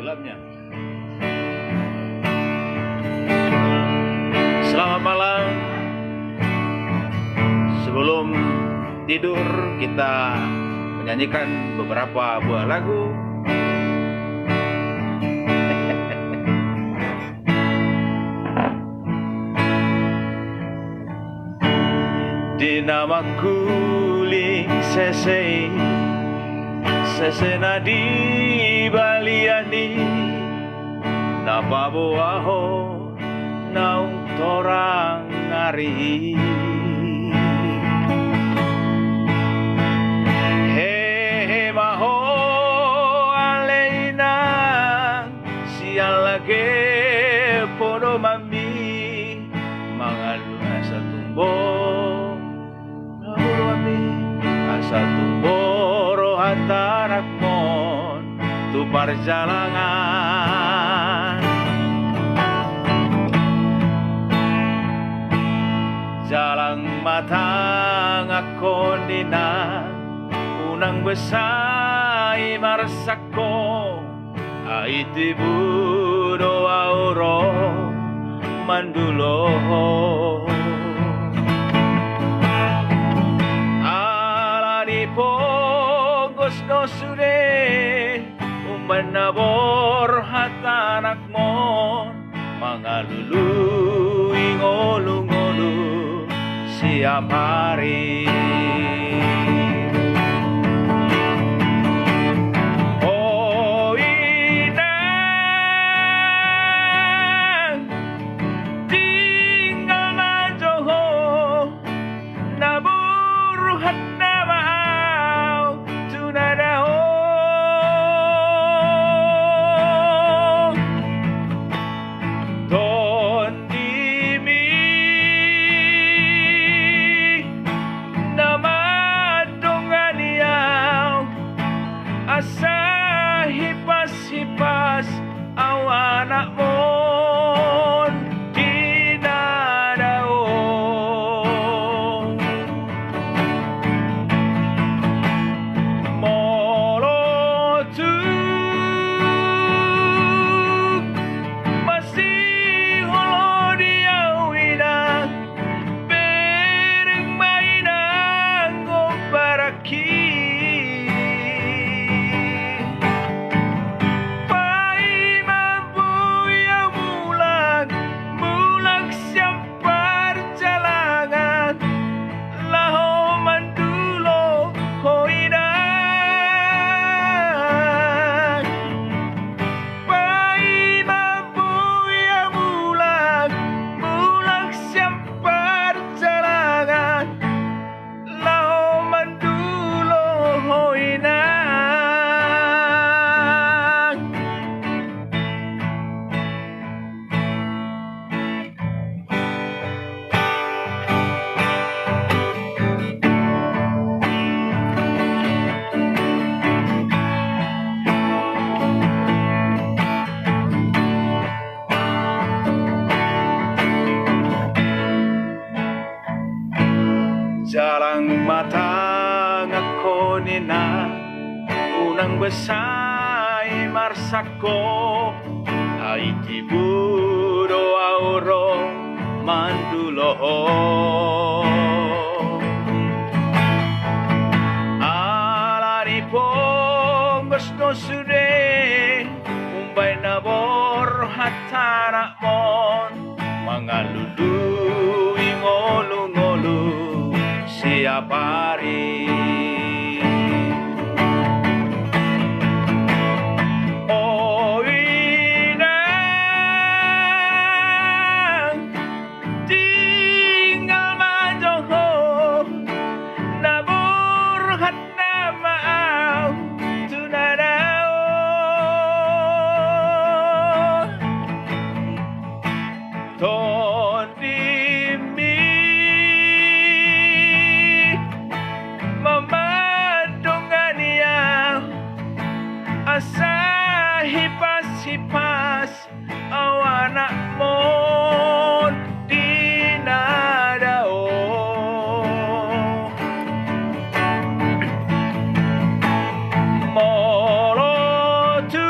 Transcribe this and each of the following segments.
gelapnya. Selamat malam. Sebelum tidur kita menyanyikan beberapa buah lagu. Dinama kuling sese sesena di baliani napa boaho naung torang ngari hehe maho aleina siang lagi podo mami mangalu asa tumbo asa tumboro hatarak mon tu perjalanan jalan matang aku nina unang besai marsako aiti budo auro mandulo pogos no sure umanabor hatanak mo mga lulu ingolu-ngolu siap hari oh inang tinggal majoho nabur hatnama asa hipas-hipas awanak mon dinadaon molotuk masih holo diawina bereng mainang gobaraki jalang matang ako nina unang besay marsako ay tibudo auro mandulo alari pong gusto sude umbay nabor hatanak mon mga lulu ingolu-ngolu siap hari oh inang tinggal majoho nabur hatna maaf tunadao ton dimi asa hipas-hipas awanak mon dinadao molotuk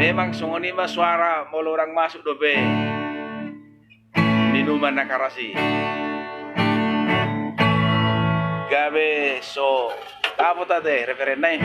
Memang sungoni mah suara mau orang masuk dobe minuman nakarasi. Gabe so kapo tade referenay.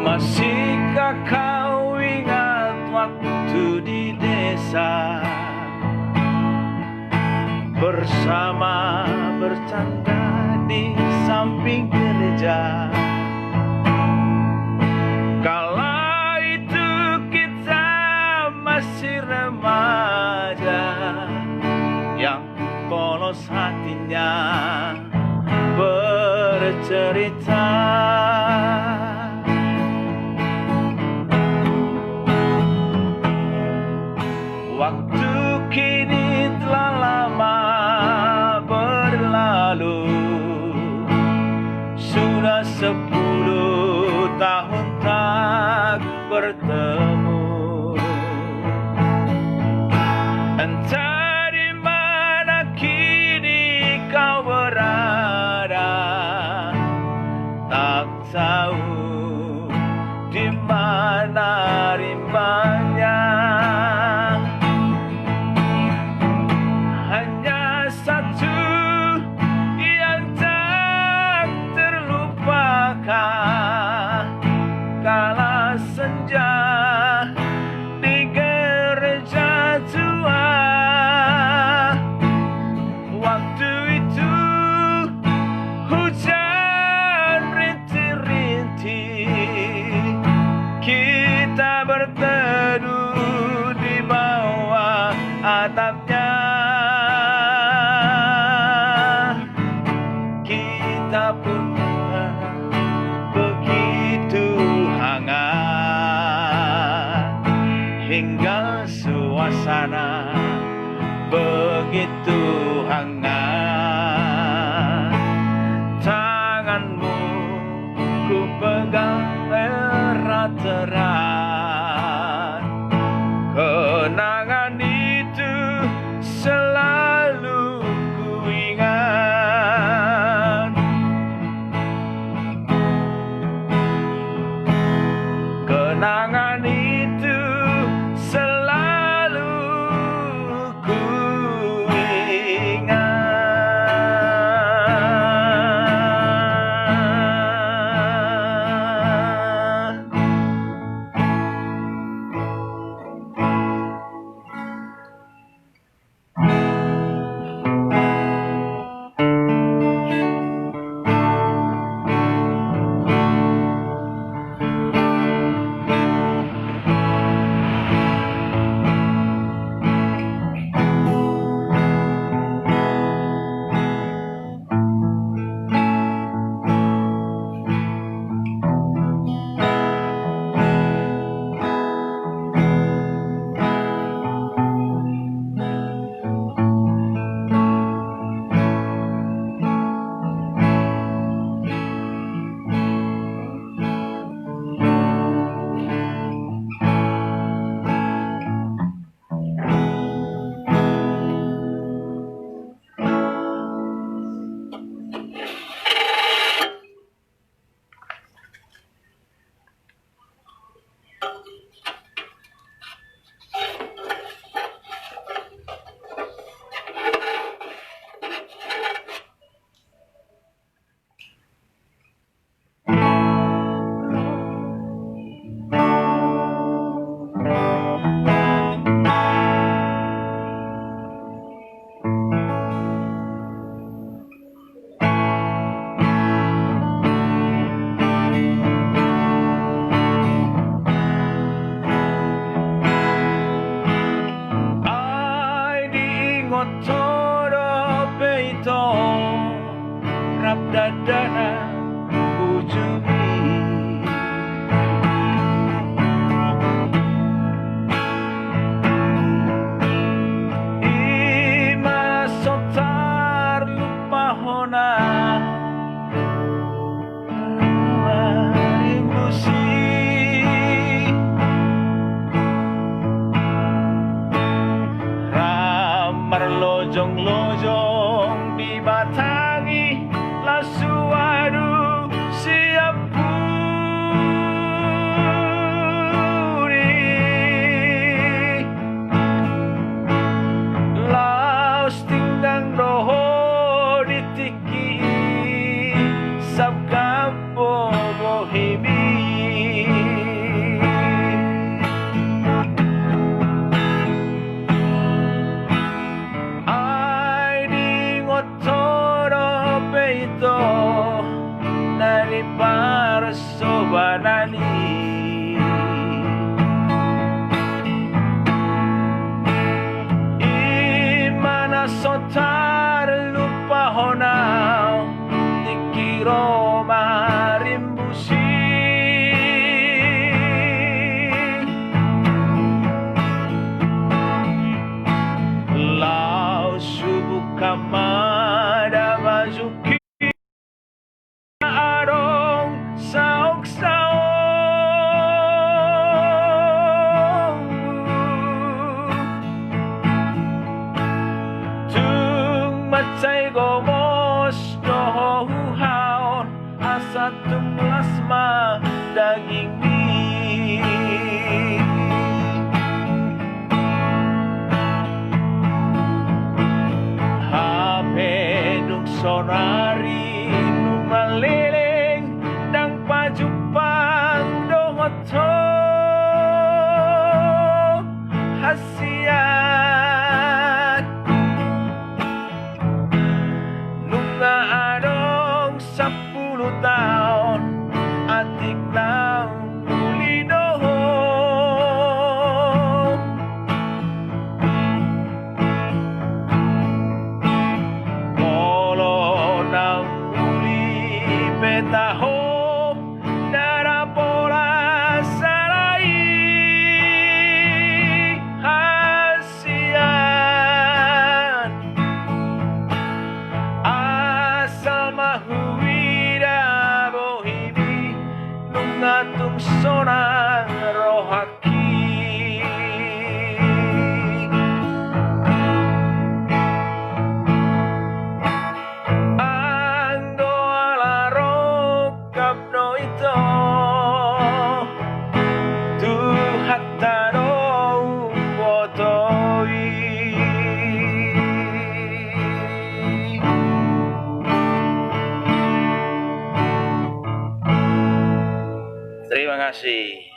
Masihkah kau ingat waktu di desa, bersama bercanda di samping gereja? Kala itu kita masih remaja, yang polos hatinya bercerita. Waktu kini telah lama berlalu, sudah 10 tahun tak bertemu. Entah di mana kini kau berada, tak tahu di mana rimbanya. Kala senja di gereja tua, waktu itu hujan rintik-rintik, kita berteduh di bawah atapnya. Kita pun hingga suasana begitu hangat. Tanganmu ku pegang erat-erat, kenangan itu selalu ku ingat. Kenangan itu selalu ku ingat. kunjungi. Imasotar lupa hona marimbusi ramar lojong-lojong dibatangi lasuadu siap puri laos tinggang roho ditiki sab kampo bohemi nari para sobanani imana sotar lupa honau dikiro marimbusi lau subuh kamada mazuki arong saok-saok tung macay gomos dohuhaon asa tung lasma daging mi hapedung sonari numaleleng nang pajupang dohoto hasiat nunga adong 10 tahun atik nang muli doho polo nang taho narapola sarai hasian asal mahuida bohimi nungatung sonang rohaki Terima kasih.